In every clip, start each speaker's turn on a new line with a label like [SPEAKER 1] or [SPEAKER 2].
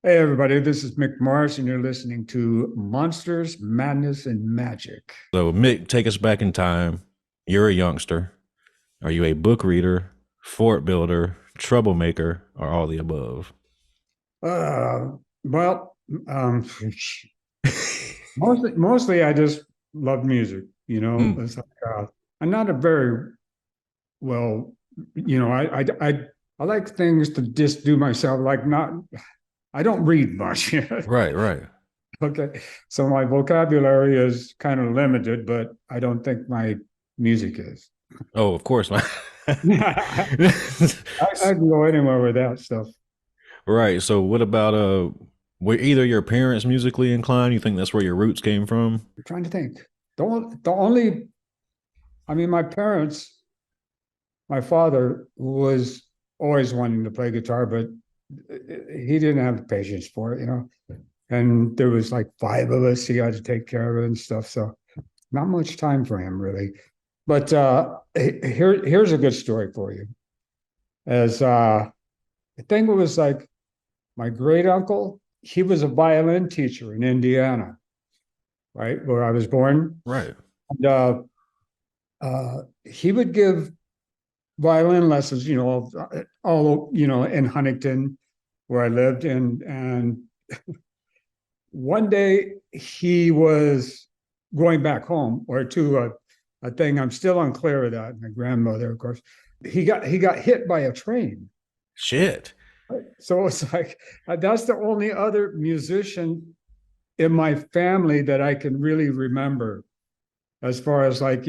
[SPEAKER 1] Hey, everybody, this is Mick Mars, and you're listening to Monsters, Madness, and Magic.
[SPEAKER 2] So, Mick, take us back in time. You're a youngster. Are you a book reader, fort builder, troublemaker, or all the above?
[SPEAKER 1] Uh, well, um, mostly I just love music.
[SPEAKER 2] Mm,
[SPEAKER 1] It's like I'm not a very well, I like things to just do myself. Like not, I don't read much.
[SPEAKER 2] right, right.
[SPEAKER 1] Okay, so my vocabulary is kind of limited, but I don't think my music is.
[SPEAKER 2] Oh, of course.
[SPEAKER 1] I can go anywhere with that stuff.
[SPEAKER 2] Right. So, what about were either your parents musically inclined? You think that's where your roots came from?
[SPEAKER 1] I'm trying to think. The only, I mean, my parents, my father was always wanting to play guitar, but he didn't have the patience for it. And there was like five of us he had to take care of and stuff. So not much time for him really. But here's a good story for you. As I think it was like my great uncle, he was a violin teacher in Indiana, right, where I was born.
[SPEAKER 2] Right.
[SPEAKER 1] And he would give violin lessons, all in Huntington, where I lived. And one day he was going back home or to a thing. I'm still unclear of that. My grandmother, of course, he got hit by a train.
[SPEAKER 2] Shit.
[SPEAKER 1] So it's like that's the only other musician in my family that I can really remember as far as like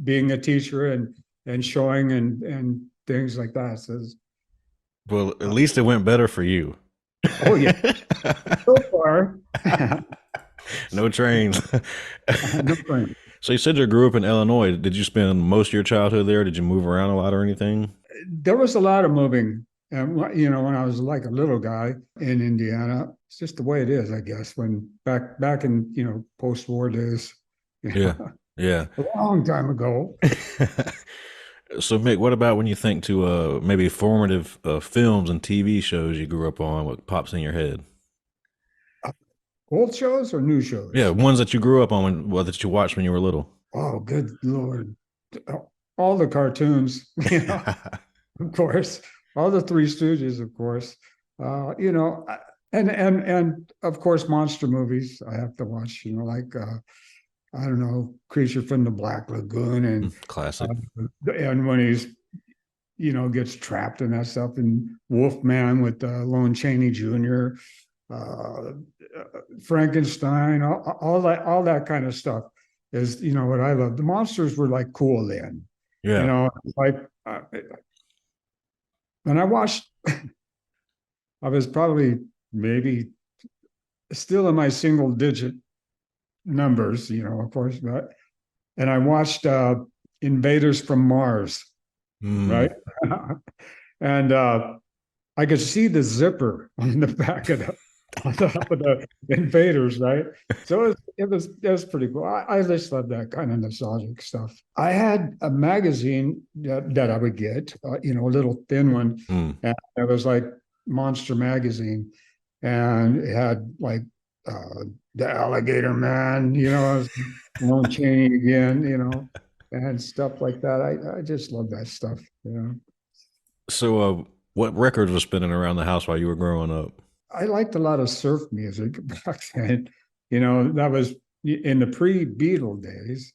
[SPEAKER 1] being a teacher and showing and things like that. So,
[SPEAKER 2] Well, at least it went better for you.
[SPEAKER 1] oh yeah, so far,
[SPEAKER 2] No trains.
[SPEAKER 1] no problem.
[SPEAKER 2] So you said you grew up in Illinois. Did you spend most of your childhood there? Did you move around a lot or anything?
[SPEAKER 1] There was a lot of moving. And when I was like a little guy in Indiana, it's just the way it is, I guess. When back in post-war days,
[SPEAKER 2] Yeah. Yeah.
[SPEAKER 1] a long time ago.
[SPEAKER 2] So Mick, what about when you think to maybe formative films and TV shows you grew up on? What pops in your head?
[SPEAKER 1] Old shows or new
[SPEAKER 2] Yeah,
[SPEAKER 1] shows?
[SPEAKER 2] ones that you grew up on when well, that you watched when you were little.
[SPEAKER 1] Oh, good Lord. All the cartoons, of course, all the Three Stooges, of course. And of course, monster movies I have to watch, like I don't know, Creature from the Black Lagoon
[SPEAKER 2] Classic.
[SPEAKER 1] and when he's gets trapped in that stuff and Wolfman with Lon Chaney Jr., uh, Frankenstein, all that kind of stuff is what I love. The monsters were like cool then,
[SPEAKER 2] Yeah.
[SPEAKER 1] like when I watched, I was probably maybe still in my single digit numbers, of course, but and I watched Invaders from Mars, right?
[SPEAKER 2] Mm,
[SPEAKER 1] And I could see the zipper on the back of the on top of the invaders, right? So it was pretty cool. I just love that kind of nostalgic stuff. I had a magazine that I would get, a little thin one,
[SPEAKER 2] mm.
[SPEAKER 1] and it was like Monster Magazine, and it had like the Alligator Man, Lon Chaney again, and stuff like that. I just love that stuff.
[SPEAKER 2] So what records were spinning around the house while you were growing up?
[SPEAKER 1] I liked a lot of surf music back then. That was in the pre-Beatle days.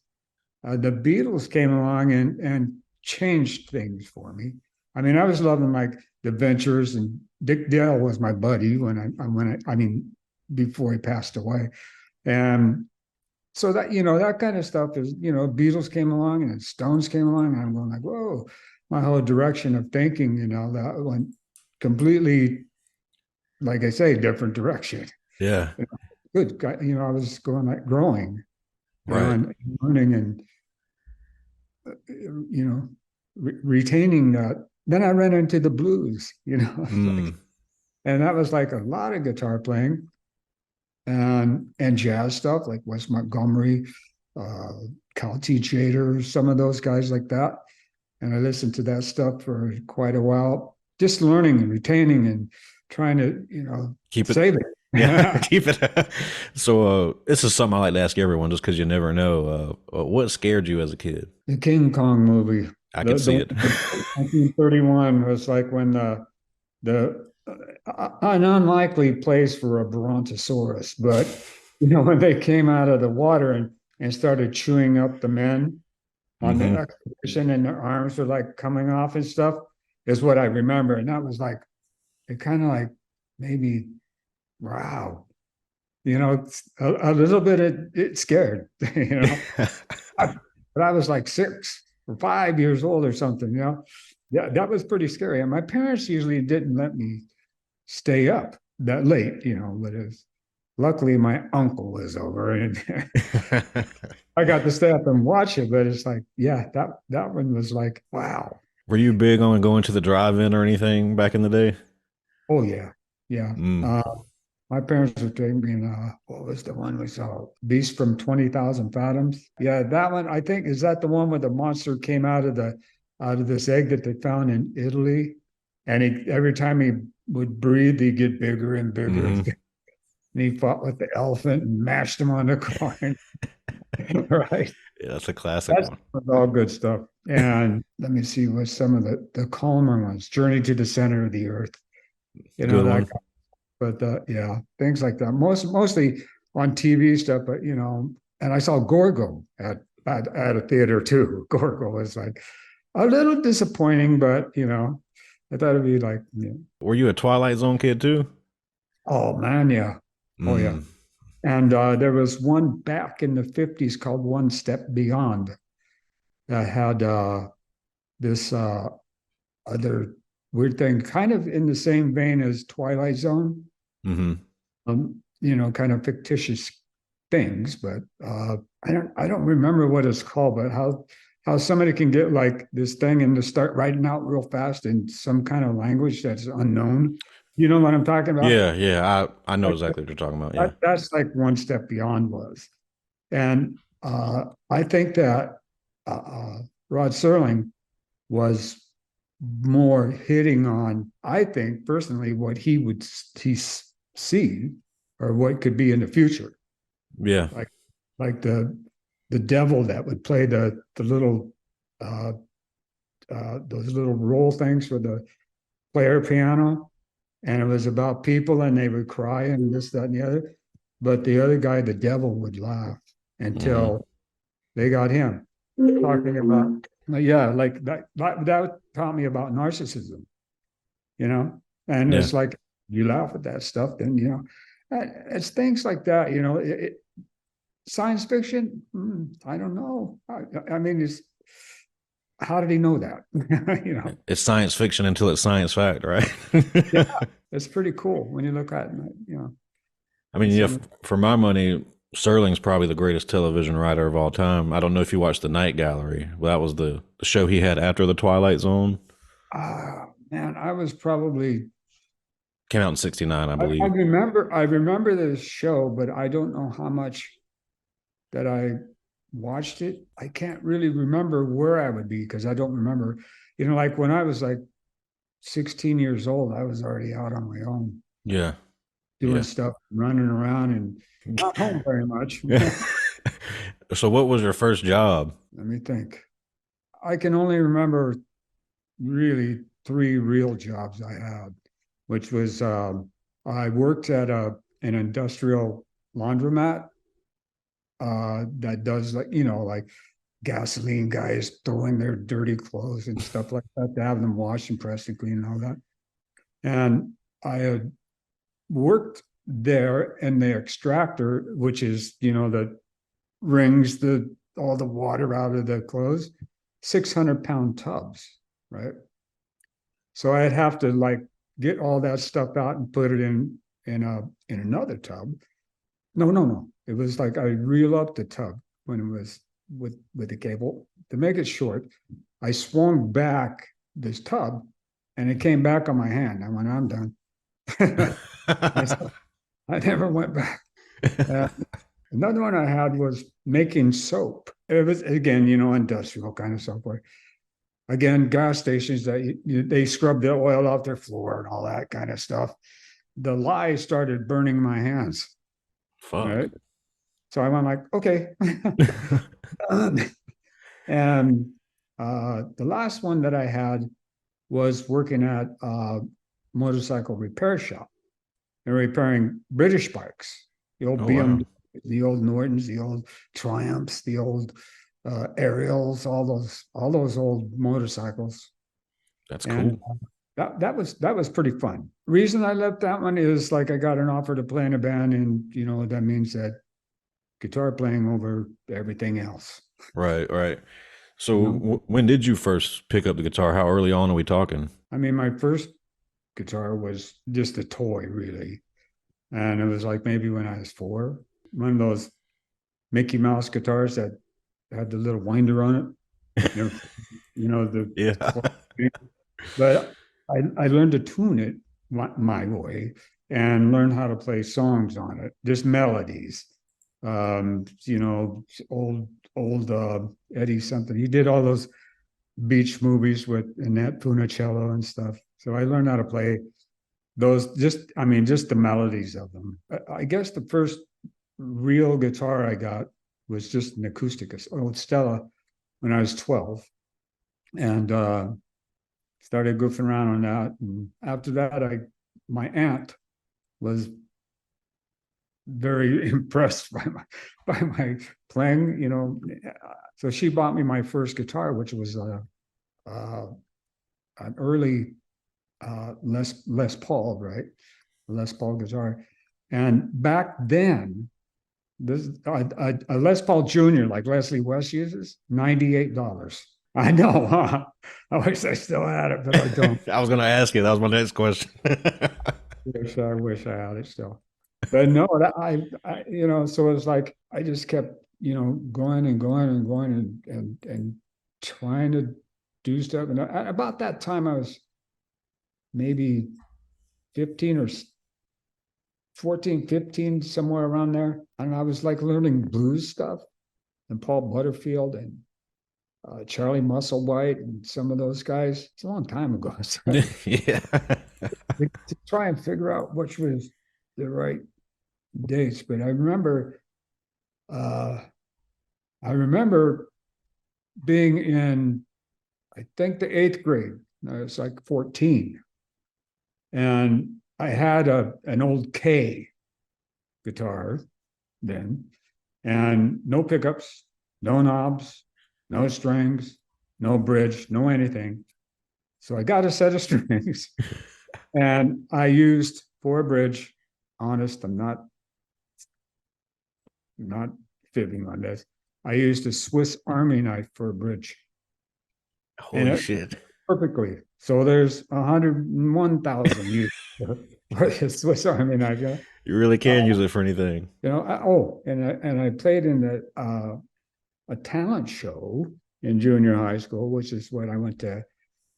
[SPEAKER 1] The Beatles came along and changed things for me. I mean, I was loving like the Ventures, and Dick Dale was my buddy when I before he passed away. And so that kind of stuff is, Beatles came along and then Stones came along, and I'm going like, whoa, my whole direction of thinking, that went completely, like I say, different direction.
[SPEAKER 2] Yeah.
[SPEAKER 1] Good, I was going like growing,
[SPEAKER 2] Right.
[SPEAKER 1] and learning and retaining that. Then I ran into the blues,
[SPEAKER 2] Mm,
[SPEAKER 1] and that was like a lot of guitar playing and jazz stuff like Wes Montgomery, uh, Cal T. Chater, some of those guys like that. And I listened to that stuff for quite a while, just learning and retaining and trying to,
[SPEAKER 2] Keep it.
[SPEAKER 1] save it.
[SPEAKER 2] Yeah, keep it. So, this is something I like to ask everyone, just because you never know. What scared you as a kid?
[SPEAKER 1] The King Kong movie,
[SPEAKER 2] I could see it.
[SPEAKER 1] the 1931 was like when the an unlikely place for a brontosaurus, but when they came out of the water and started chewing up the men on the
[SPEAKER 2] Hmm.
[SPEAKER 1] expedition and their arms were like coming off and stuff, is what I remember. And that was like, it kind of like maybe, wow, a little bit it scared, but I was like 6 or 5 years old or something. Yeah, that was pretty scary. And my parents usually didn't let me stay up that late, but luckily my uncle was over and I got to stay up and watch it. But it's like, yeah, that one was like, wow.
[SPEAKER 2] Were you big on going to the drive-in or anything back in the day?
[SPEAKER 1] Oh yeah, yeah.
[SPEAKER 2] Mm.
[SPEAKER 1] My parents were taking me. What was the one we saw? Beast from 20,000 Fathoms. Yeah, that one. I think is that the one where the monster came out of this egg that they found in Italy, and every time he would breathe, he'd get bigger and bigger.
[SPEAKER 2] Hmm.
[SPEAKER 1] And he fought with the elephant and mashed him on the coin. Right.
[SPEAKER 2] Yeah, that's a classic
[SPEAKER 1] That's
[SPEAKER 2] one.
[SPEAKER 1] all good stuff. And let me see what some of the calmer ones. Journey to the Center of the Earth.
[SPEAKER 2] Good
[SPEAKER 1] That.
[SPEAKER 2] one.
[SPEAKER 1] But yeah, things like that. Mostly on TV stuff. But and I saw Gorgo at a theater too. Gorgo was like a little disappointing, but I thought it'd be like,
[SPEAKER 2] Were you a Twilight Zone kid too?
[SPEAKER 1] oh man, yeah, oh yeah.
[SPEAKER 2] Mm.
[SPEAKER 1] And there was one back in the '50s called One Step Beyond that had this other weird thing, kind of in the same vein as Twilight Zone.
[SPEAKER 2] Hmm.
[SPEAKER 1] Kind of fictitious things, but I don't remember what it's called, but how somebody can get like this thing and to start writing out real fast in some kind of language that's unknown. You know what I'm talking about?
[SPEAKER 2] Yeah, yeah. I know
[SPEAKER 1] Like
[SPEAKER 2] exactly what you're talking about. Yeah.
[SPEAKER 1] that's like One Step Beyond was. And I think that Rod Serling was more hitting on, I think personally, what he's seen or what could be in the future,
[SPEAKER 2] Yeah.
[SPEAKER 1] like the devil that would play the little uh, those little roll things for the player piano, and it was about people and they would cry and this, that, and the other. But the other guy, the devil, would laugh
[SPEAKER 2] Hmm.
[SPEAKER 1] until they got him talking about, yeah, like that taught me about narcissism, and
[SPEAKER 2] Yeah.
[SPEAKER 1] it's like you laugh at that stuff, then it's things like that. Science fiction. I don't know. I mean, it's how did he know that?
[SPEAKER 2] It's science fiction until it's science fact, right?
[SPEAKER 1] Yeah, it's pretty cool when you look at it.
[SPEAKER 2] I mean, yeah,
[SPEAKER 1] Some,
[SPEAKER 2] for my money, Serling's probably the greatest television writer of all time. I don't know if you watched The Night Gallery. Well, that was the show he had after The Twilight Zone.
[SPEAKER 1] man, I was probably.
[SPEAKER 2] Came out in '69, I
[SPEAKER 1] I
[SPEAKER 2] believe.
[SPEAKER 1] remember this show, but I don't know how much that I watched it. I can't really remember where I would be because I don't remember. Like when I was like 16 years old, I was already out on my own
[SPEAKER 2] Yeah.
[SPEAKER 1] doing
[SPEAKER 2] Yeah.
[SPEAKER 1] stuff, running around and not home very much.
[SPEAKER 2] So what was your first job?
[SPEAKER 1] Let me think. I can only remember really three real jobs I had, which was I worked at an industrial laundromat that does like gasoline guys throwing their dirty clothes and stuff like that to have them wash and press and clean and all that. And I had worked there in the extractor, which is that wrings all the water out of the clothes, 600-pound tubs, right? So I'd have to like get all that stuff out and put it in another tub. No. It was like I reel up the tub when it was with the cable. To make it short, I swung back this tub and it came back on my hand. I went, I'm done. I never went back. Uh, Another one I had was making soap. It was again, industrial kind of soap. Again, gas stations that they scrub the oil off their floor and all that kind of stuff. the lye started burning my hands.
[SPEAKER 2] Fuck.
[SPEAKER 1] Right. So I went like, okay. And the last one that I had was working at a motorcycle repair shop and repairing British bikes, the old
[SPEAKER 2] Oh,
[SPEAKER 1] BMW,
[SPEAKER 2] wow.
[SPEAKER 1] the old Nortons, the old Triumphs, the old Ariels, all those old motorcycles.
[SPEAKER 2] That's
[SPEAKER 1] And
[SPEAKER 2] cool.
[SPEAKER 1] that was pretty fun. Reason I left that one is like I got an offer to play in a band, and that means that guitar playing over everything else.
[SPEAKER 2] Right, right.
[SPEAKER 1] You
[SPEAKER 2] So
[SPEAKER 1] know,
[SPEAKER 2] when did you first pick up the guitar? How early on are we talking?
[SPEAKER 1] I mean, my first guitar was just a toy, really, and it was like maybe when I was 4. One of those Mickey Mouse guitars that had the little winder on it. You know, the.
[SPEAKER 2] Yeah.
[SPEAKER 1] But I learned to tune it my way and learn how to play songs on it, just melodies. Old Eddie something. He did all those beach movies with Annette Funicello and stuff. So I learned how to play those. Just the melodies of them. I guess the first real guitar I got was just an acoustic, old Stella, when I was 12, and started goofing around on that. And after that, my aunt was very impressed by my playing. So she bought me my first guitar, which was an early Les Paul, right? Les Paul guitar. And back then, this a Les Paul Jr. like Leslie West uses, $98. I know, huh? I wish I still had it, but I don't.
[SPEAKER 2] I was gonna ask you. That was my next question.
[SPEAKER 1] Wish I had it still. But no, so it's like I just kept, going and going and going and trying to do stuff. And about that time, I was maybe 15 or 14, 15, somewhere around there. And I was like learning blues stuff and Paul Butterfield and Charlie Musselwhite and some of those guys. It's a long time ago. So
[SPEAKER 2] Yeah.
[SPEAKER 1] to try and figure out which was the right dates. But uh, I remember being in, I think, the 8th grade. I was like 14, and I had an old K guitar then, and no pickups, no knobs, no strings, no bridge, no anything. So I got a set of strings, and I used for a bridge. Honest, I'm not fibbing on this. I used a Swiss Army knife for a bridge, and
[SPEAKER 2] Holy
[SPEAKER 1] it
[SPEAKER 2] shit.
[SPEAKER 1] perfectly. So there's 101,000 use for the Swiss Army knife. Yeah.
[SPEAKER 2] You really can use it for anything.
[SPEAKER 1] And I played in a talent show in junior high school, which is when I went to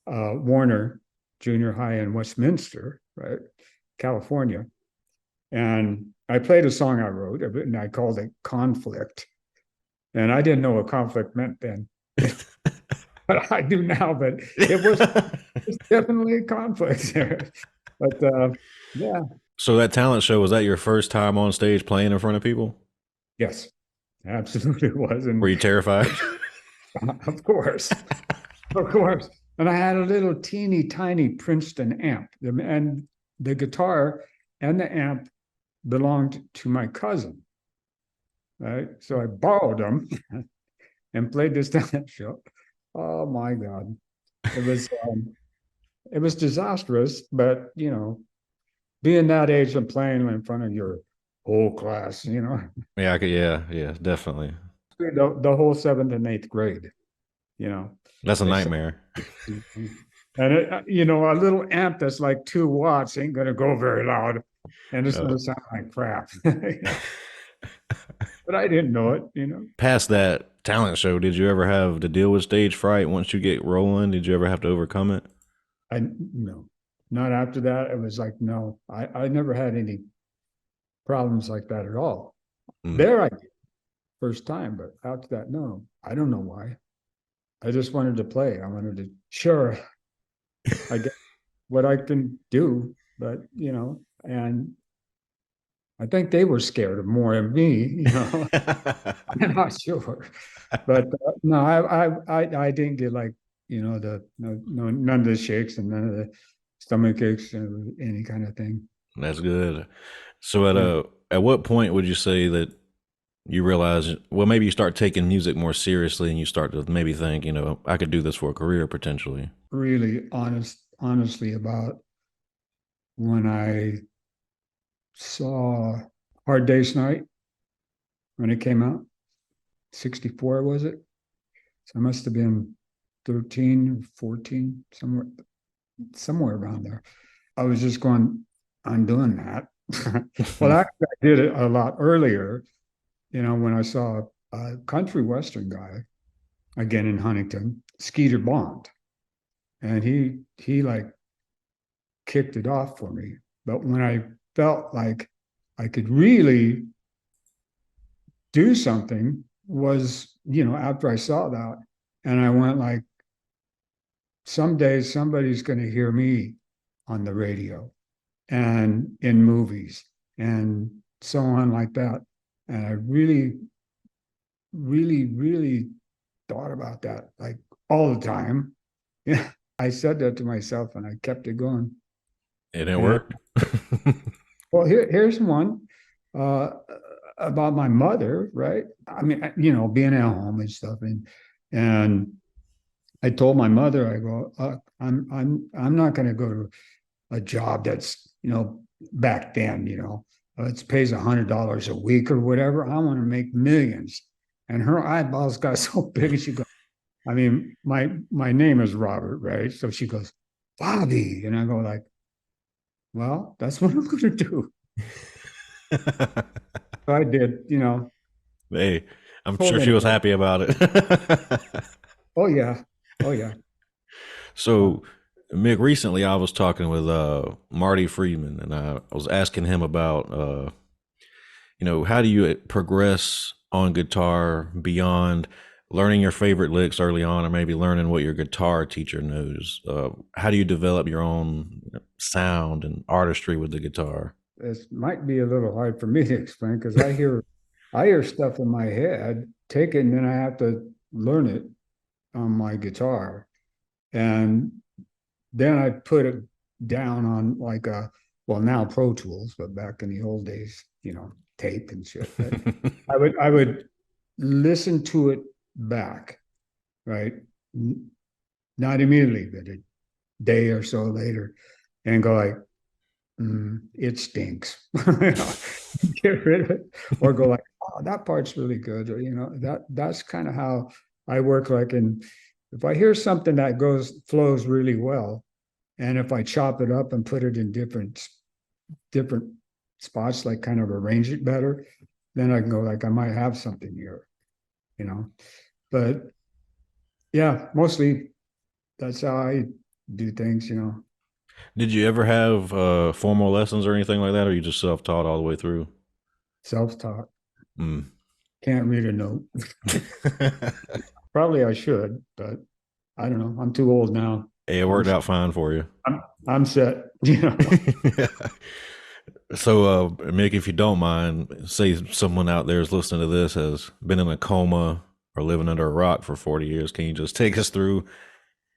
[SPEAKER 1] Warner Junior High in Westminster, right, California. And I played a song I wrote, and I called it Conflict. And I didn't know what conflict meant then, but I do now. But it was definitely a conflict there. But yeah,
[SPEAKER 2] So that talent show, was that your first time on stage playing in front of people?
[SPEAKER 1] yes, absolutely was.
[SPEAKER 2] Were
[SPEAKER 1] And
[SPEAKER 2] you terrified?
[SPEAKER 1] of course, of course. And I had a little teeny tiny Princeton amp, and the guitar and the amp belonged to my cousin. Right, so I borrowed them and played this talent show. Oh my God, it was it was disastrous, but being that age and playing in front of your whole class,
[SPEAKER 2] Yeah, I could. Yeah, yeah, definitely.
[SPEAKER 1] the whole 7th and 8th grade, you know,
[SPEAKER 2] That's a
[SPEAKER 1] they
[SPEAKER 2] nightmare.
[SPEAKER 1] and a little amp that's like 2 watts ain't gonna go very loud, and it's
[SPEAKER 2] Uh,
[SPEAKER 1] gonna sound like crap. But I didn't know it.
[SPEAKER 2] Past that talent show, did you ever have to deal with stage fright once you get rolling? Did you ever have to overcome it?
[SPEAKER 1] I No, not after that. It was like no, I never had any problems like that at all.
[SPEAKER 2] Mm.
[SPEAKER 1] There I did first time, but after that, no. I don't know why. I just wanted to play. I wanted to, sure, I get what I can do, but And I think they were scared of more of me, you know. I'm not sure, but no, I didn't get like, you know, the no none of the shakes and none of the stomach aches or any kind of thing.
[SPEAKER 2] That's good. So
[SPEAKER 1] Yeah,
[SPEAKER 2] at what point would you say that you realize, well, maybe you start taking music more seriously and you start to maybe think, you know, I could do this for a career potentially?
[SPEAKER 1] really honestly about when I saw Hard Day's Night when it came out, 64 was it? So I must have been 13 or 14, somewhere around there. I was just going, I'm doing that. Well, actually, I did it a lot earlier, you know, when I saw a country western guy again in Huntington, Skeeter Bond, and he like kicked it off for me. But when I felt like I could really do something was, you know, after I saw that, and I went like, someday somebody's going to hear me on the radio and in movies and so on like that. And I really thought about that like all the time. Yeah, I said that to myself and I kept it going.
[SPEAKER 2] And it
[SPEAKER 1] And
[SPEAKER 2] worked.
[SPEAKER 1] well, here's one uh, about my mother, right? I mean, you know, being at home and stuff, and I told my mother, I go, I'm not going to go to a job that's, you know, back then, you know, it pays $100 a week or whatever. I want to make millions. And her eyeballs got so big, and she goes, I mean, my name is Robert, right? So she goes, Bobby, and I go like, well, that's what I'm going to do. So I did, you know,
[SPEAKER 2] Hey, I'm
[SPEAKER 1] pulled
[SPEAKER 2] sure she
[SPEAKER 1] it
[SPEAKER 2] was
[SPEAKER 1] out.
[SPEAKER 2] happy about it.
[SPEAKER 1] Oh yeah, oh yeah.
[SPEAKER 2] So, Mick, recently I was talking with Marty Friedman, and I was asking him about, you know, how do you progress on guitar beyond learning your favorite licks early on, or maybe learning what your guitar teacher knows? How do you develop your own sound and artistry with the guitar?
[SPEAKER 1] This might be a little hard for me to explain because I hear stuff in my head, take it, and then I have to learn it on my guitar. And then I put it down on like a, well, now Pro Tools, but back in the old days, you know, tape and shit. But I would listen to it back, right? Not immediately, but a day or so later, and go like, it stinks. Get rid of it, or go like, oh, that part's really good, or you know, that's kind of how I work. Like, and if I hear something that flows really well, and if I chop it up and put it in different spots, like kind of arrange it better, then I can go like, I might have something here, you know. But yeah, mostly that's how I do things, you know,
[SPEAKER 2] Did you ever have formal lessons or anything like that, or you just self taught all the way through?
[SPEAKER 1] self-taught.
[SPEAKER 2] Mm.
[SPEAKER 1] Can't read a note. Probably I should, but I don't know. I'm too old now.
[SPEAKER 2] It
[SPEAKER 1] I'm
[SPEAKER 2] worked out fine for you.
[SPEAKER 1] I'm set. You know.
[SPEAKER 2] So, Mick, if you don't mind, say someone out there is listening to this has been in a coma or living under a rock for 40 years. Can you just take us through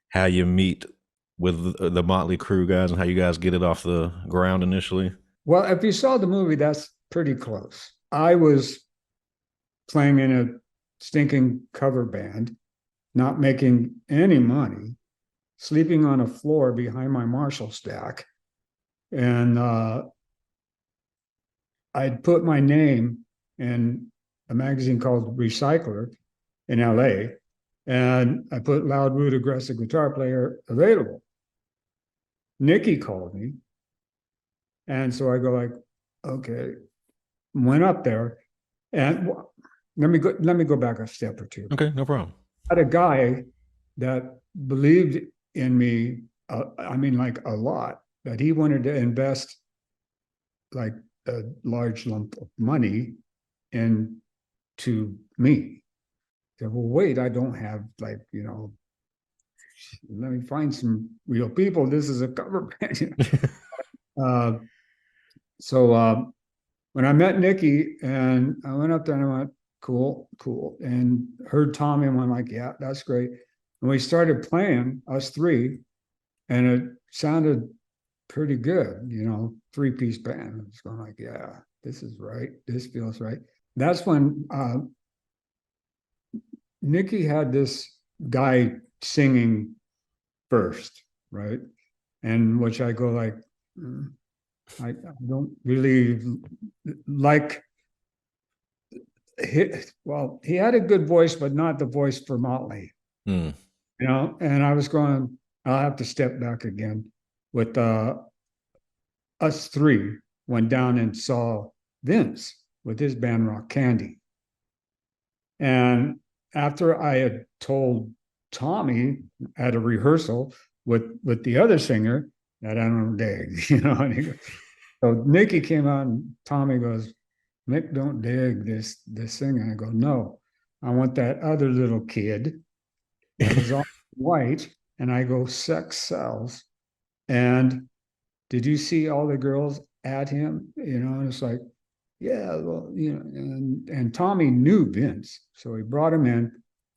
[SPEAKER 2] how you meet with the Motley Crue guys and how you guys get it off the ground initially?
[SPEAKER 1] Well, if you saw the movie, that's pretty close. I was playing in a stinking cover band, not making any money, sleeping on a floor behind my Marshall stack, and I'd put my name in a magazine called Recycler in LA, and I put loud, rude, aggressive guitar player available. Nikki called me, and so I go like, okay, went up there, and let me go back a step or two.
[SPEAKER 2] Okay, no problem.
[SPEAKER 1] I had a guy that believed in me. I mean, like a lot. That he wanted to invest like a large lump of money into me. I said, well, wait, I don't have like, you know, let me find some real people. This is a cover band. uh, So when I met Nikki and I went up there and I went, cool, cool. And heard Tommy and went like, yeah, that's great. And we started playing, us three, and it sounded pretty good, 3-piece band. I was going like, yeah, this is right. This feels right. That's when Nikki had this guy singing first, right? And which I go like, I don't really like. He had a good voice, but not the voice for Motley,
[SPEAKER 2] Mm.
[SPEAKER 1] And I was going, I'll have to step back again with us three went down and saw Vince with his band Rock Candy. And after I had told Tommy at a rehearsal with the other singer that I don't dig, and he goes, so Nikki came out and Tommy goes, Mick don't dig this thing. And I go, no, I want that other little kid that was all white. And I go, sex sells. And did you see all the girls at him? And it's like, yeah, well, and Tommy knew Vince. So he brought him in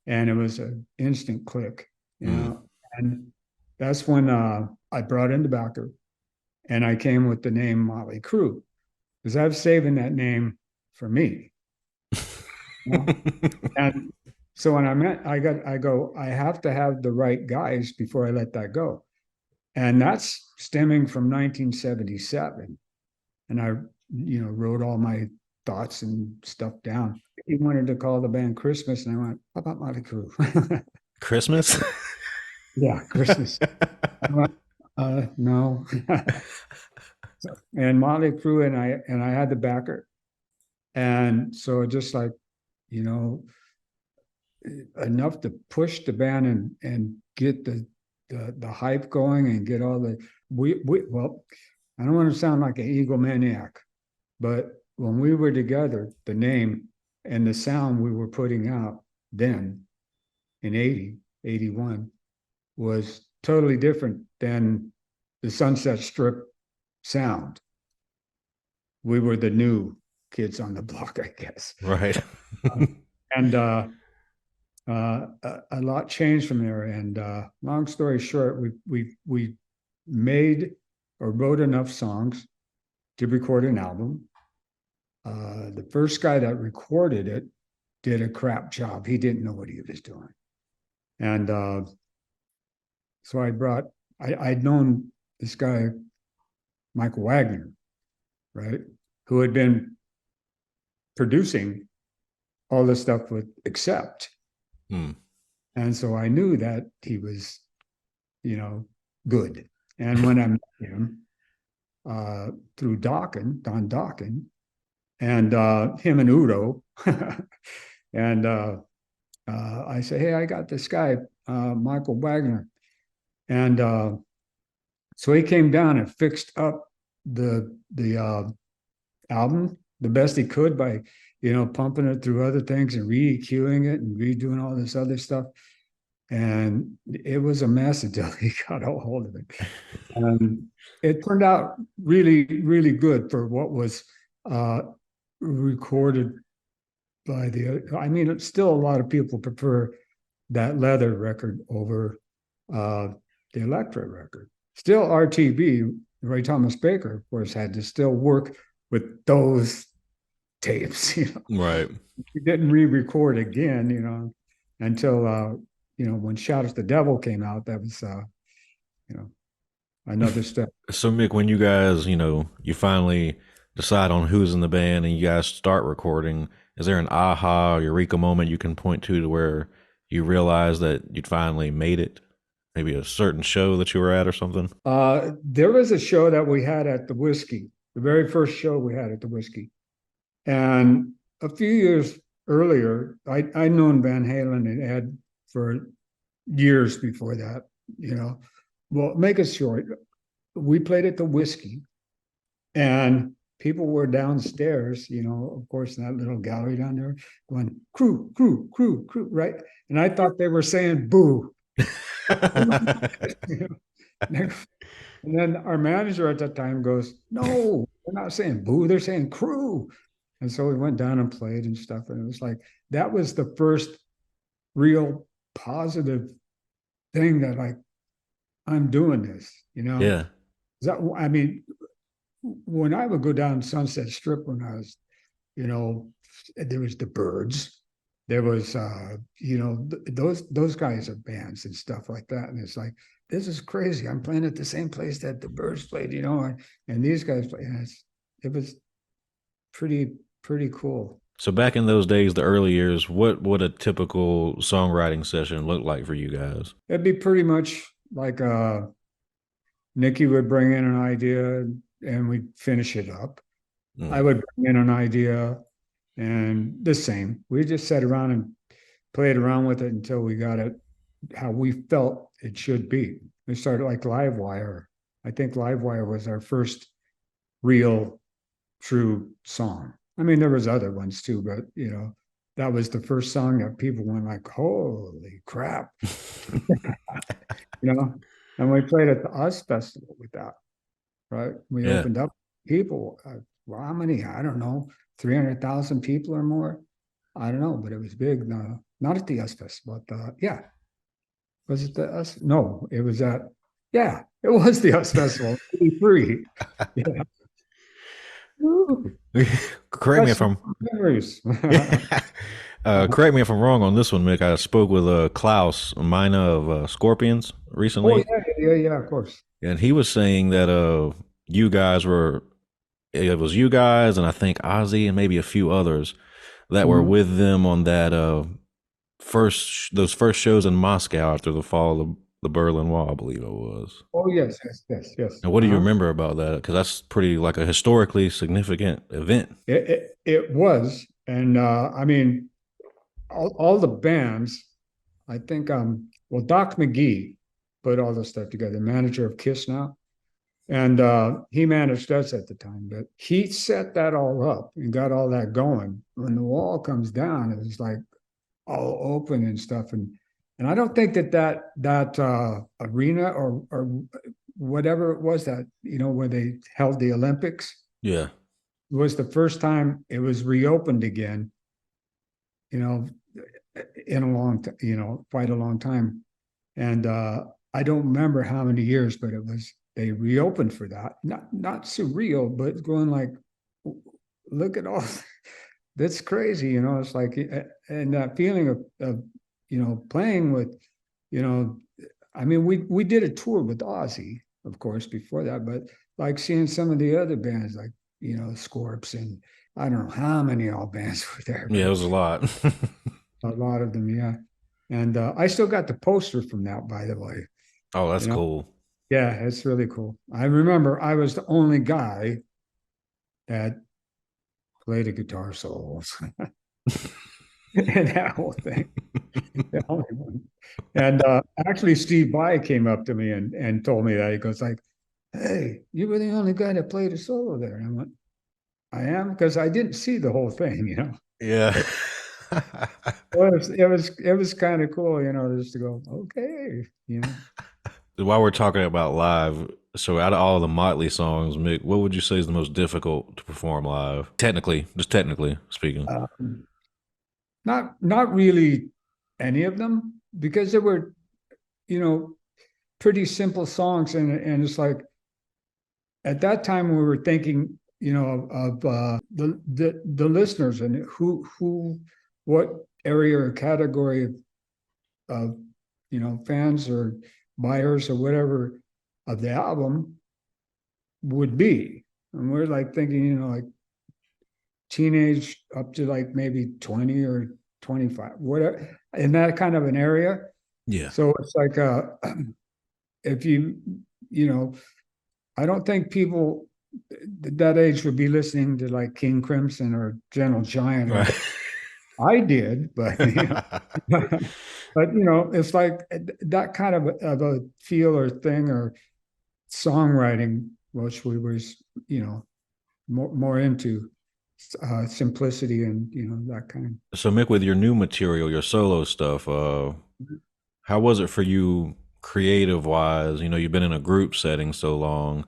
[SPEAKER 1] and it was an instant click, and that's when I brought in the backer and I came with the name Motley Crue because I was saving that name for me. And so when I have to have the right guys before I let that go. And that's stemming from 1977. And I, wrote all my thoughts and stuff down. He wanted to call the band Christmas, and I went, how about Motley Crue?
[SPEAKER 2] Christmas?
[SPEAKER 1] Yeah, Christmas. I went, no. And Motley Crue, and I had the backer. And so just like, enough to push the band and get the hype going and get all the well, I don't want to sound like an egomaniac, but when we were together, the name and the sound we were putting out then in 80, 81 was totally different than the Sunset Strip sound. We were the new kids on the block, I guess.
[SPEAKER 2] Right.
[SPEAKER 1] And a lot changed from there. And long story short, we made or wrote enough songs to record an album. The first guy that recorded it did a crap job. He didn't know what he was doing. And so I'd known this guy, Michael Wagner, right, who had been producing all this stuff with Accept. And so I knew that he was, good. And when I met him through Don Dawkin, and him and Udo, and I say, hey, I got this guy, Michael Wagner. And so he came down and fixed up the album the best he could by pumping it through other things and re-EQing it and redoing all this other stuff. And it was a mess until he got a hold of it. And it turned out really, really good for what was recorded by still a lot of people prefer that leather record over the Electra record. Still RTB, Roy Thomas Baker, of course, had to still work with those tapes,
[SPEAKER 2] Right.
[SPEAKER 1] We didn't re-record again, until when Shout at the Devil came out. That was another step.
[SPEAKER 2] So Mick, when you guys, you finally decide on who's in the band and you guys start recording, is there an aha eureka moment you can point to where you realize that you'd finally made it? Maybe a certain show that you were at or something?
[SPEAKER 1] There was a show that we had at the Whiskey, the very first show we had at the Whiskey. And a few years earlier, I'd known Van Halen and Ed for years before that, Well, make it short, we played at the Whiskey and people were downstairs, of course, in that little gallery down there going, crew, crew, crew, crew, right? And I thought they were saying boo. And then our manager at that time goes, no, they're not saying boo, they're saying crew. And so we went down and played and stuff. And it was like, that was the first real positive thing that like, I'm doing this, you know?
[SPEAKER 2] Yeah.
[SPEAKER 1] That, I mean, when I would go down Sunset Strip when I was, you know, there was the Birds, there was, you know, those guys are bands and stuff like that. And it's like, this is crazy. I'm playing at the same place that the Birds played, you know, and these guys play. And it was pretty cool.
[SPEAKER 2] So back in those days, the early years, what would a typical songwriting session look like for you guys?
[SPEAKER 1] It'd be pretty much like Nikki would bring in an idea and we'd finish it up. I
[SPEAKER 2] Mm.
[SPEAKER 1] would bring in an idea and the same. We just sat around and played around with it until we got it how we felt it should be. We started like Livewire. I think Livewire was our first real, true song. I mean, there was other ones too, but you know, that was the first song that people went like, "Holy crap!" You know. And we played at the Us Festival with that. Right? We
[SPEAKER 2] Yeah.
[SPEAKER 1] opened up people. Well, how many? I don't know, 300,000 people or more. I don't know, but it was big. No, not at the US Festival, but yeah, was it the US? No, it was at, yeah, it was the US Festival. Free. Yeah. Woo.
[SPEAKER 2] Correct me
[SPEAKER 1] That's
[SPEAKER 2] if I'm
[SPEAKER 1] memories.
[SPEAKER 2] correct me if I'm wrong on this one, Mick. I spoke with Klaus Mina of Scorpions
[SPEAKER 1] Oh
[SPEAKER 2] recently,
[SPEAKER 1] yeah, of course.
[SPEAKER 2] and he was saying that you guys were it was you guys and I think Ozzy and maybe a few others that were
[SPEAKER 1] Mhm.
[SPEAKER 2] with them on that those first shows in Moscow after the fall of the Berlin Wall, I believe it was.
[SPEAKER 1] Oh yes.
[SPEAKER 2] And what do you
[SPEAKER 1] Uh-huh.
[SPEAKER 2] remember about that? Because that's pretty like a historically significant event.
[SPEAKER 1] It was, and I mean, all the bands. I think well, Doc McGee put all this stuff together, manager of Kiss now. And he managed us at the time, but he set that all up and got all that going. When the wall comes down, it was like all open and stuff. And I don't think that arena or whatever it was that, you know, where they held the Olympics
[SPEAKER 2] Yeah.
[SPEAKER 1] was the first time it was reopened again, you know, in a you know, quite a long time. And I don't remember how many years, but it was they reopened for that. Not surreal, but going like, look at all that's crazy, you know. It's like, and that feeling of you know, playing with, you know, I mean, we did a tour with Ozzy, of course, before that, but like seeing some of the other bands, like you know, Scorps and I don't know how many all bands were there,
[SPEAKER 2] Yeah, it
[SPEAKER 1] but
[SPEAKER 2] was a lot.
[SPEAKER 1] a lot of them, yeah. And I still got the poster from that, by the way.
[SPEAKER 2] Oh, that's
[SPEAKER 1] You know,
[SPEAKER 2] cool.
[SPEAKER 1] yeah, it's really cool. I remember I was the only guy that played a guitar solo and that whole thing. The only one. And actually, Steve Vai came up to me and told me that. He goes like, "Hey, you were the only guy that played a solo there." And I went, "I am," because I didn't see the whole thing, you know.
[SPEAKER 2] Yeah.
[SPEAKER 1] It was kind of cool, you know, just to go, okay, you know.
[SPEAKER 2] While we're talking about live, so out of all the Motley songs, Mick, what would you say is the most difficult to perform live? Technically, just technically speaking.
[SPEAKER 1] Um, not really any of them because they were, you know, pretty simple songs, and it's like at that time we were thinking, you know, of the listeners and what area or category of you know fans or buyers or whatever of the album would be, and we're like thinking, you know, like teenage up to like maybe 20 or 25, whatever, in that kind of an area.
[SPEAKER 2] Yeah.
[SPEAKER 1] So it's like if you know, I don't think people that age would be listening to like King Crimson or Gentle Giant or
[SPEAKER 2] Right.
[SPEAKER 1] I did, but you know, but you know, it's like that kind of a feel or thing or songwriting, which we was, you know, more into simplicity and you know that kind.
[SPEAKER 2] So Mick, with your new material, your solo stuff, how was it for you creative wise? You know, you've been in a group setting so long.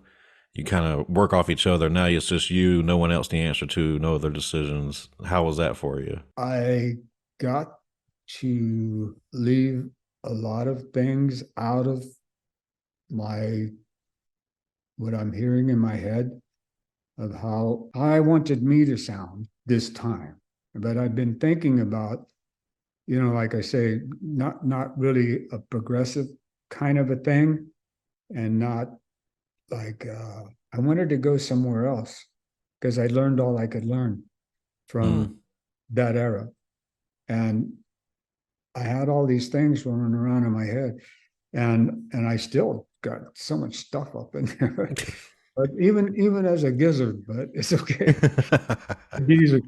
[SPEAKER 2] you kind of work off each other. Now it's just you, no one else to answer to, no other decisions. How was that for you?
[SPEAKER 1] I got to leave a lot of things out of my what I'm hearing in my head of how I wanted me to sound this time. But I've been thinking about, like I say, not really a progressive kind of a thing, and not like I wanted to go somewhere else because I learned all I could learn from that era. And I had all these things running around in my head, and I still got so much stuff up in there. But even as a gizzard, but it's okay. Geezer.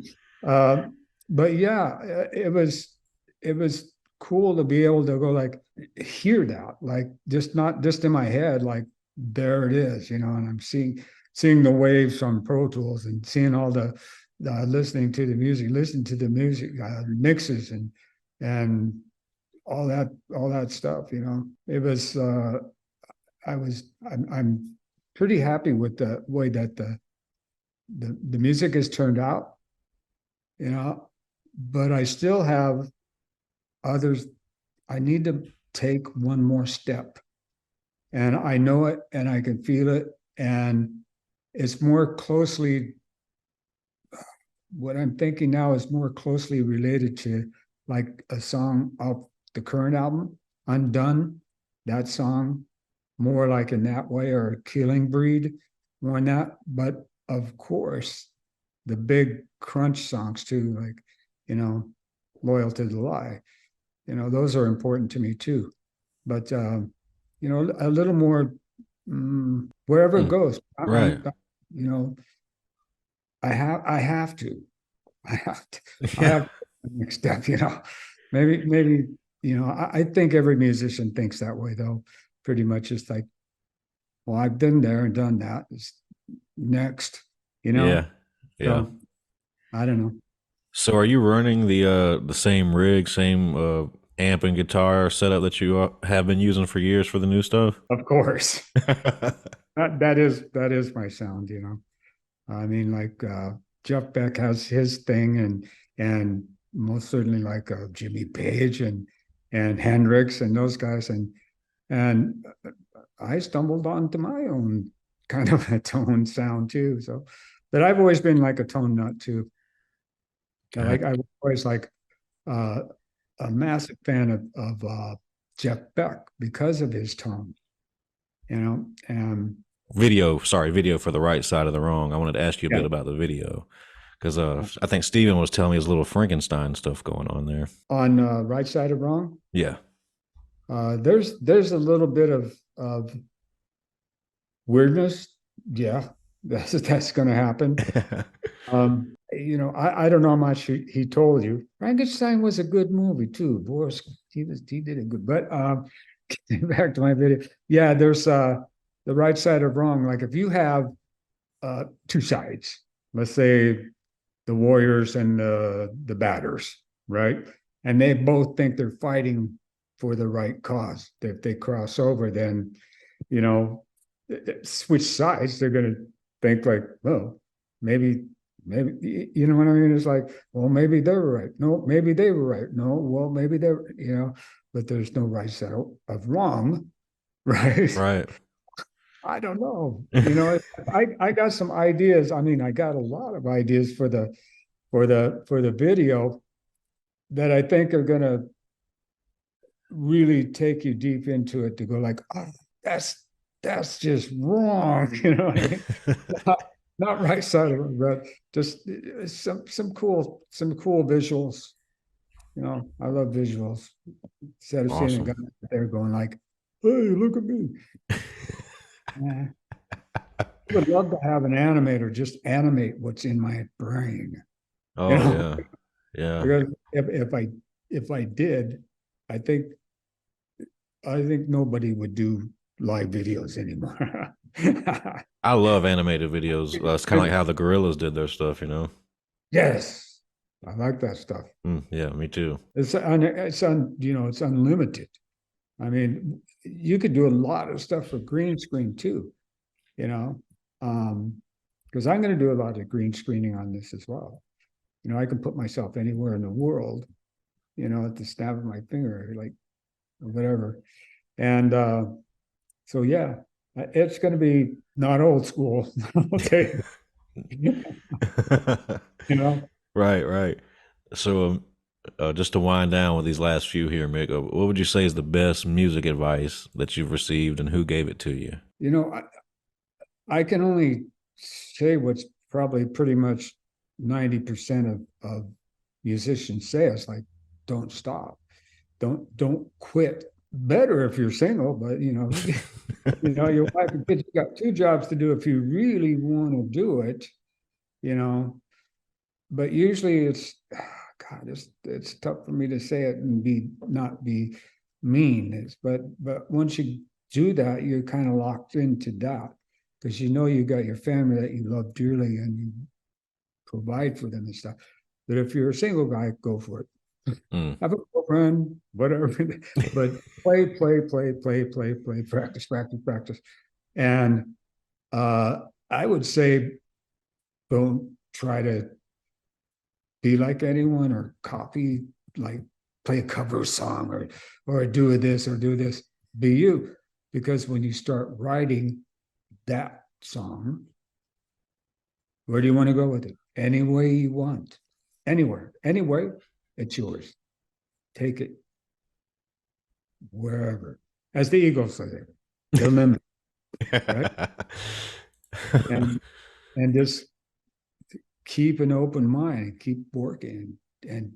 [SPEAKER 1] Uh, but yeah, it was cool to be able to go like hear that, like just not just in my head, like there it is, and I'm seeing the waves on Pro Tools and seeing all the listening to the music mixes and all that stuff. It was I'm pretty happy with the way that the music has turned out, but I still have others. I need to take one more step, and I know it and I can feel it, and it's more closely what I'm thinking now is more closely related to like a song off the current album, Undone, that song, more like in that way, or Killing Breed, more in that. But of course, the big crunch songs too, like, Loyal to the Lie, those are important to me too. But, a little more, wherever it goes,
[SPEAKER 2] Right.
[SPEAKER 1] you know, I have to, I have to, I
[SPEAKER 2] Yeah.
[SPEAKER 1] have to next step, maybe, I think every musician thinks that way though, pretty much. It's like, well, I've been there and done that. It's next,
[SPEAKER 2] Yeah. Yeah.
[SPEAKER 1] so I don't know.
[SPEAKER 2] So are you running the same rig, same amp and guitar setup that you have been using for years for the new stuff?
[SPEAKER 1] Of course, that is my sound, I mean, like Jeff Beck has his thing, and most certainly like Jimmy Page and Hendrix and those guys, and I stumbled onto my own kind of a tone sound too. So, but I've always been like a tone nut too. I was always like uh, a massive fan of Jeff Beck because of his tone, and
[SPEAKER 2] Video for the right side of the wrong. I wanted to ask you a
[SPEAKER 1] yeah.
[SPEAKER 2] bit about the video because I think Steven was telling me his little Frankenstein stuff going on there.
[SPEAKER 1] On Right Side of Wrong,
[SPEAKER 2] Yeah.
[SPEAKER 1] there's a little bit of weirdness. Yeah, that's going to happen. I don't know how much he told you. Frankenstein was a good movie too. Boris, he did it good. But back to my video. Yeah, there's the right side of wrong. Like if you have two sides, let's say the warriors and the batters, right? And they both think they're fighting for the right cause. If they cross over, then you know, switch sides, they're going to think like, well, maybe, you know what I mean? It's like, well, maybe they were right. No, maybe they were right. No, well, maybe they're, but there's no right set of wrong, right?
[SPEAKER 2] Right.
[SPEAKER 1] I don't know. I got some ideas. I mean, I got a lot of ideas for the video that I think are going to really take you deep into it to go like, oh, that's just wrong, what I mean? Not right side of it, but just some cool visuals. I love visuals. Instead of seeing a guy
[SPEAKER 2] Awesome.
[SPEAKER 1] there going like, "Hey, look at me." I would love to have an animator just animate what's in my brain. You
[SPEAKER 2] Oh
[SPEAKER 1] know,
[SPEAKER 2] yeah. Yeah.
[SPEAKER 1] because if I did, I think nobody would do live videos anymore.
[SPEAKER 2] I love animated videos. It's kind of like how the Gorillas did their stuff.
[SPEAKER 1] Yes, I like that stuff.
[SPEAKER 2] Yeah, me too.
[SPEAKER 1] It's unlimited. I mean, you could do a lot of stuff for green screen too. You know, Because I'm going to do a lot of green screening on this as well. You know, I can put myself anywhere in the world, you know, at the snap of my finger, like whatever. And so, yeah, it's going to be not old school. Okay. You know,
[SPEAKER 2] Right, right. So, just to wind down with these last few here, Mick, what would you say is the best music advice that you've received, and who gave it to you?
[SPEAKER 1] you know, I can only say what's probably pretty much 90% of musicians say. It's like, don't stop. Don't quit. Better if you're single, but you know, your wife and kids, you got two jobs to do if you really want to do it, you know. But usually it's God, it's tough for me to say it and be not be mean. But once you do that, you're kind of locked into that because you know you got your family that you love dearly and you provide for them and stuff. But if you're a single guy, go for it.
[SPEAKER 2] Mm.
[SPEAKER 1] Have a girlfriend, whatever. But play, practice. And I would say don't try to be like anyone or copy, like play a cover song or do this or do this. Be you. Because when you start writing that song, where do you want to go with it? Any way you want. Anywhere. Anyway, it's yours. Take it wherever. As the Eagles say, remember, right? And and just keep an open mind, keep working and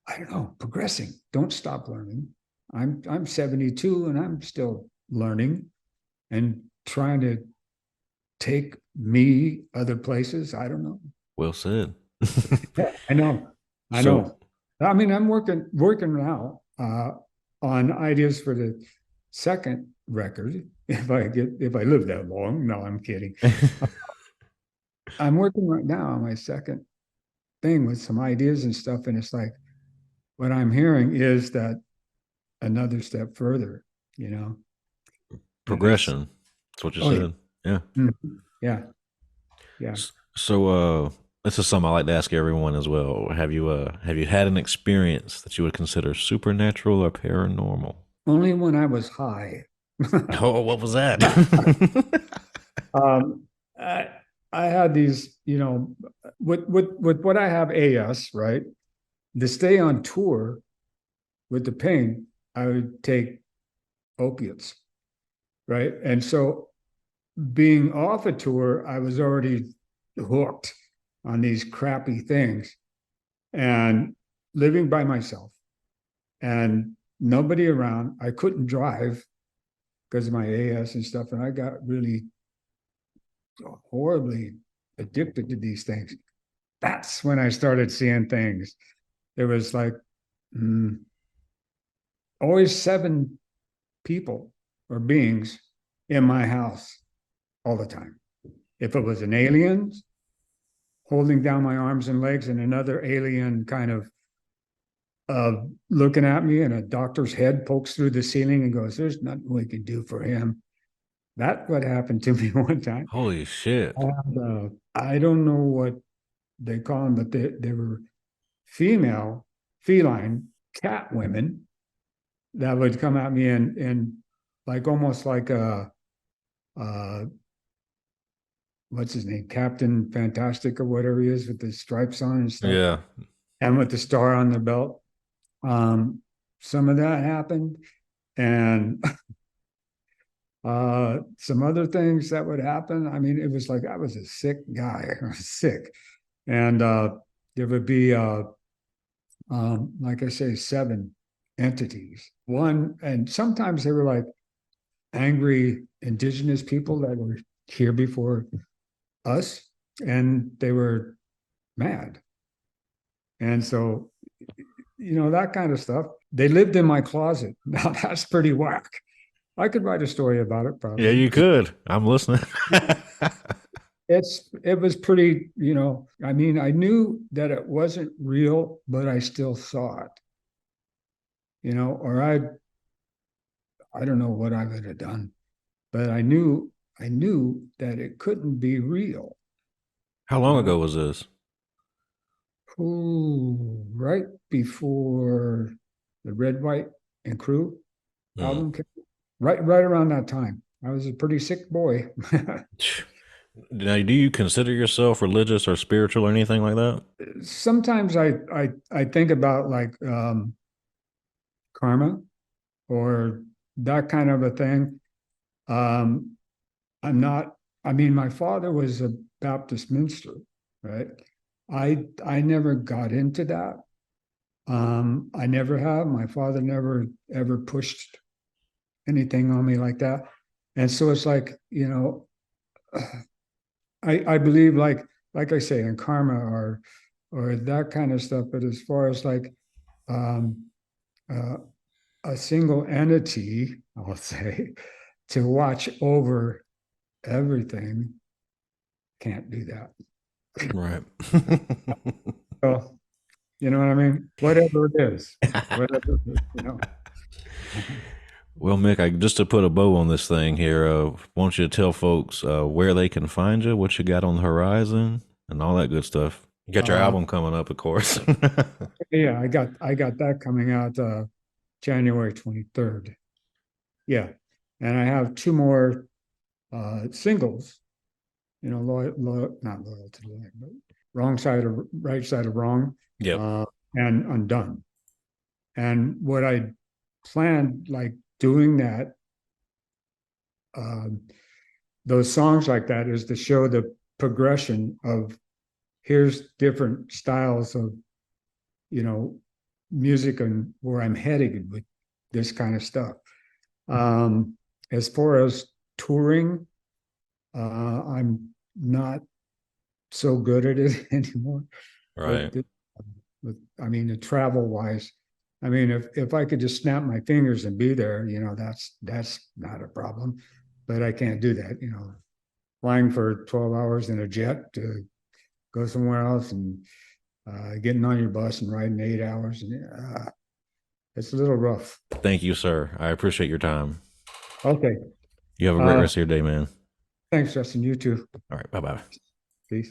[SPEAKER 1] I don't know, progressing. Don't stop learning. I'm 72 and I'm still learning and trying to take me other places. I don't know.
[SPEAKER 2] Well said.
[SPEAKER 1] Yeah, I know. I
[SPEAKER 2] So,
[SPEAKER 1] know. I mean, I'm working now on ideas for the second record. If I live that long. No, I'm kidding. I'm working right now on my second thing with some ideas and stuff, and it's like what I'm hearing is that another step further, you know, and it's
[SPEAKER 2] progression. That's what you
[SPEAKER 1] oh yeah,
[SPEAKER 2] said. Yeah.
[SPEAKER 1] yeah, yeah.
[SPEAKER 2] So, this is something I like to ask everyone as well. Have you had an experience that you would consider supernatural or paranormal?
[SPEAKER 1] Only when I was high.
[SPEAKER 2] Oh, what was that?
[SPEAKER 1] um, I, I had these, you know, with what I have AS, right? To stay on tour with the pain, I would take opiates, right? And so being off a tour, I was already hooked on these crappy things and living by myself and nobody around. I couldn't drive because of my AS and stuff. And I got really horribly addicted to these things. That's when I started seeing things. There was like always 7 people or beings in my house all the time. If it was an alien holding down my arms and legs and another alien kind of looking at me and a doctor's head pokes through the ceiling and goes, there's nothing we can do for him. That's what happened to me one time.
[SPEAKER 2] Holy shit.
[SPEAKER 1] And, I don't know what they call them, but they were female, feline cat women that would come at me and like almost like uh, what's his name, Captain Fantastic or whatever he is with the stripes on and stuff,
[SPEAKER 2] Yeah.
[SPEAKER 1] and with the star on the belt. Some of that happened, and some other things that would happen. I mean, it was like I was a sick guy. I was sick, and there would be, like I say, 7 entities. One, and sometimes they were like angry indigenous people that were here before us, and they were mad. And so, you know, that kind of stuff. They lived in my closet. Now that's pretty whack. I could write a story about it
[SPEAKER 2] Yeah,
[SPEAKER 1] probably.
[SPEAKER 2] you could. I'm listening.
[SPEAKER 1] It was pretty, you know, I mean, I knew that it wasn't real, but I still saw it, you know, or I don't know what I would have done, but I knew I knew that it couldn't be real.
[SPEAKER 2] How long ago was this?
[SPEAKER 1] Oh, right before the Red, White, and Crew
[SPEAKER 2] Mm.
[SPEAKER 1] album came, right around that time. I was a pretty sick boy.
[SPEAKER 2] Now, do you consider yourself religious or spiritual or anything like that?
[SPEAKER 1] Sometimes I think about like karma or that kind of a thing. Um, I'm not, I mean, my father was a Baptist minister, right? I never got into that. I never have. My father never ever pushed anything on me like that. And so it's like, I believe like I say in karma or that kind of stuff. But as far as like um, uh, a single entity, I'll say, to watch over everything, can't do that.
[SPEAKER 2] Right.
[SPEAKER 1] So you know what I mean? Whatever it is, whatever you know.
[SPEAKER 2] Well, Mick, just to put a bow on this thing here, want you to tell folks where they can find you, what you got on the horizon, and all that good stuff. You got your
[SPEAKER 1] Uh,
[SPEAKER 2] album coming up, of course.
[SPEAKER 1] yeah, I got that coming out January 23rd. Yeah, and I have two more singles. Not loyal to the line, but wrong side of right side of wrong,
[SPEAKER 2] Yep.
[SPEAKER 1] uh, and undone. And what I planned, like doing that, um, those songs like that, is to show the progression of here's different styles of you know music and where I'm headed with this kind of stuff. As far as touring, I'm not so good at it anymore.
[SPEAKER 2] Right.
[SPEAKER 1] With, I mean, the travel wise, I mean, if I could just snap my fingers and be there, that's not a problem. But I can't do that. Flying for 12 hours in a jet to go somewhere else and getting on your bus and riding 8 hours, and it's a little rough.
[SPEAKER 2] Thank you, sir. I appreciate your time.
[SPEAKER 1] Okay.
[SPEAKER 2] You have a great
[SPEAKER 1] Uh,
[SPEAKER 2] rest of your day, man.
[SPEAKER 1] thanks, Justin. You too.
[SPEAKER 2] All right. Bye bye.
[SPEAKER 1] Peace.